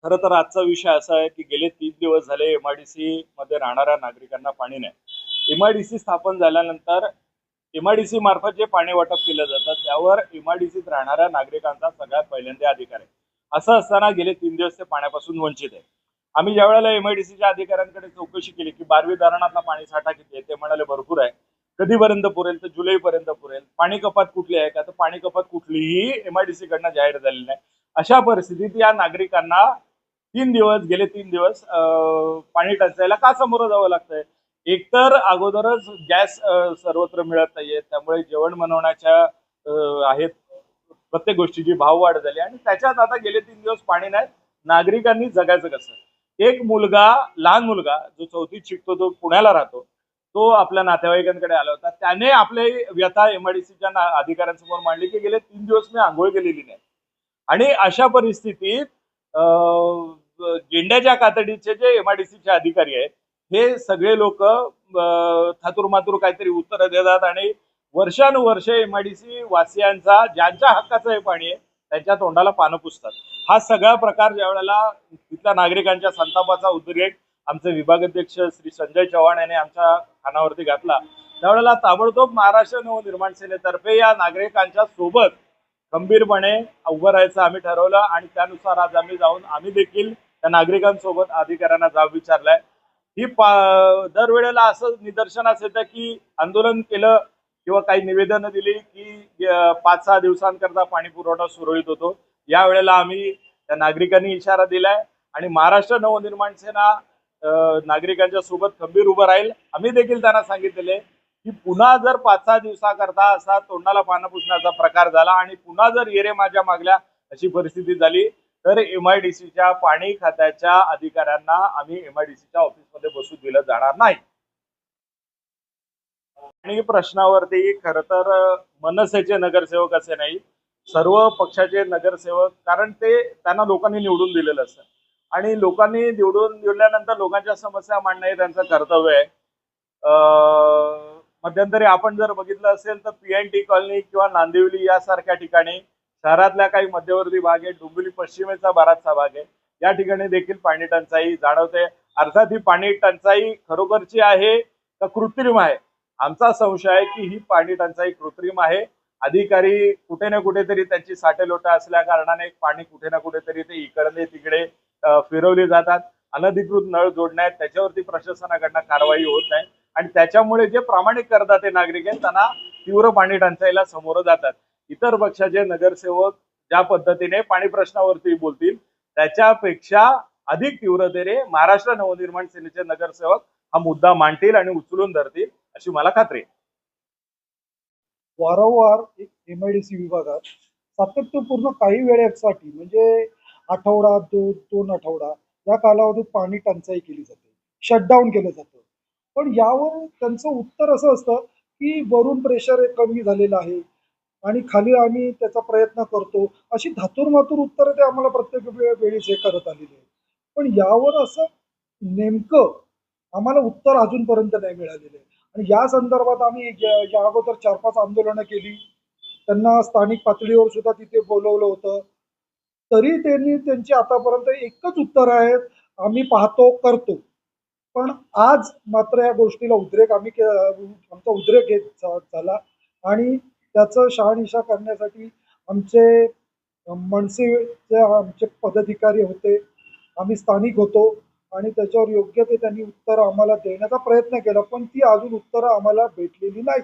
खरं तर आजचा विषय असा आहे की गेले 3 दिवस झाले एमआयडीसी मध्ये राहणाऱ्या नागरिकांना पाणी नाही. एमआयडीसी स्थापन झाल्यानंतर एमआयडीसी मार्फत जे पाणी वाटप केलं जातं त्यावर एमआयडीसीत राहणाऱ्या नागरिकांचा सगळ्यात पहिल्यांदा अधिकार आहे. असं असताना गेले 3 दिवस ते पाण्यापासून वंचित आहे. आम्ही ज्या वेळेला एमआयडीसीच्या अधिकाऱ्यांकडे चौकशी केली की बारवी धरणातला पाणी साठा किती आहे, ते म्हणाले भरपूर आहे. कधीपर्यंत पुरेल, तर जुलैपर्यंत पुरेल. पाणी कपात कुठली आहे का, तर पाणी कपात कुठलीही एमआयडीसी कडनं जाहीर झालेली नाही. अशा परिस्थितीत या नागरिकांना 3 दिवस गेले 3 दिवस पाणी टंचाईला का सामोरं जावं लागतंय? एकतर अगोदरच गॅस सर्वत्र मिळत नाहीये, त्यामुळे जेवण बनवण्याच्या आहेत प्रत्येक गोष्टीची भाववाढ झाली आणि त्याच्यात आता गेले 3 दिवस पाणी नाही. नागरिकांनी जगायचं कसं? एक मुलगा, लहान मुलगा जो 4थीत शिकतो, तो पुण्याला राहतो, तो आपल्या नातेवाईकांकडे आला होता. त्याने आपली व्यथा एमआयडीसीच्या अधिकाऱ्यांसमोर मांडली की गेले 3 दिवस मी आंघोळ केलेली नाही. आणि अशा परिस्थितीत गेंड्याच्या कातडीचे जे एमआयडीसीचे अधिकारी आहेत, हे सगळे लोक थातूरमातूर काहीतरी उत्तर देतात आणि वर्षानुवर्ष एमआयडीसी वासियांचा ज्यांच्या हक्काचं हे पाणी आहे त्यांच्या तोंडाला पानं पुसतात. हा सगळा प्रकार ज्या वेळेला तिथल्या नागरिकांच्या संतापाचा उद्रेक आमचे विभागाध्यक्ष श्री संजय चव्हाण यांनी आमच्या कानावरती घातला, त्यावेळेला ताबडतोब महाराष्ट्र नवनिर्माण सेनेतर्फे या नागरिकांच्या सोबत खंबीरपणे उभं राहायचं आम्ही ठरवलं आणि त्यानुसार आज आम्ही जाऊन आम्ही देखील त्या नागरिकांसोबत अधिकाऱ्यांना जाब विचारलाय. ही दरवेळेला असं निदर्शनास येतं की आंदोलन केलं किंवा काही निवेदनं दिली की 5-6 दिवसांकरता पाणी पुरवठा सुरळीत होतो. या वेळेला आम्ही त्या नागरिकांनी इशारा दिलाय आणि महाराष्ट्र नवनिर्माण सेना नागरिकांच्या सोबत खंबीर उभं राहील. आम्ही देखील त्यांना सांगितलेले की पुन्हा जर 5-6 दिवसाकरता असा तोंडाला पानं पुसण्याचा प्रकार झाला आणि पुन्हा जर येरे माझ्या मागल्या अशी परिस्थिती झाली तर एमआयडीसीच्या पाणी खात्याच्या अधिकाऱ्यांना आम्ही एमआयडीसीच्या ऑफिसमध्ये बसू दिलं जाणार नाही. पाणी प्रश्नावरती खरं तर मनसेचे नगरसेवक असे नाही, सर्व पक्षाचे नगरसेवक, कारण ते त्यांना लोकांनी निवडून दिलेलं असतं आणि लोकांनी निवडून दिल्यानंतर लोकांच्या समस्या मांडणं हे त्यांचं कर्तव्य आहे. मध्यंतरी आपण जर बघितलं असेल तर पीएनटी कॉलनी किंवा नांदिवली यासारख्या ठिकाणी शहरातल्या काही मध्यवर्ती भाग आहे, डोंबिवली पश्चिमेचा बराचसा भाग आहे, या ठिकाणी देखील पाणी टंचाई जाणवते. अर्थात ही पाणी टंचाई खरोखरची आहे का कृत्रिम आहे? आमचा संशय आहे की ही पाणी टंचाई कृत्रिम आहे. अधिकारी कुठे ना कुठेतरी त्यांची साठेलोटा असल्या कारणाने पाणी कुठे ना कुठेतरी ते इकडे तिकडे फिरवली जातात. अनधिकृत नळ जोडण्यात त्याच्यावरती प्रशासनाकडनं कारवाई होत नाही आणि त्याच्यामुळे जे प्रामाणिक करदाते नागरिक आहेत त्यांना तीव्र पाणी टंचाईला समोर जातात. इतर पक्षाचे नगरसेवक ज्या पद्धतीने पाणी प्रश्नावरती बोलतील त्याच्यापेक्षा अधिक तीव्रतेने महाराष्ट्र नवनिर्माण सेनेचे नगरसेवक हा मुद्दा मांडतील आणि उचलून धरतील अशी मला खात्री आहे. वारंवार एक एमआयडीसी विभागात सातत्यपूर्ण काही वेळेसाठी म्हणजे आठवडा, 2 आठवडा या कालावधीत पाणी टंचाई केली जाते, शटडाऊन केलं जातं. पण यावर त्यांचं उत्तर असं असतं की वरून प्रेशर कमी झालेलं आहे आणि खाली आम्ही त्याचा प्रयत्न करतो. अशी धातूरमातूर उत्तरं ते आम्हाला प्रत्येक वेळेस हे करत आलेली आहेत. पण यावर असं नेमकं आम्हाला उत्तर अजूनपर्यंत नाही मिळालेलं आहे. आणि या संदर्भात आम्ही या अगोदर 4-5 आंदोलनं केली. त्यांना स्थानिक पातळीवर सुद्धा तिथे बोलवलं होतं. तरी त्यांनी त्यांची आतापर्यंत एकच उत्तर आहे, आम्ही पाहतो, करतो. पण आज मात्र या गोष्टीला आमचा उद्रेक झाला आणि त्याचं शहानिशा करण्यासाठी आमचे मनसेचे आमचे पदाधिकारी होते, आम्ही स्थानिक होतो आणि त्याच्यावर योग्य ते त्यांनी उत्तरं आम्हाला देण्याचा प्रयत्न केला, पण ती अजून उत्तरं आम्हाला भेटलेली नाही.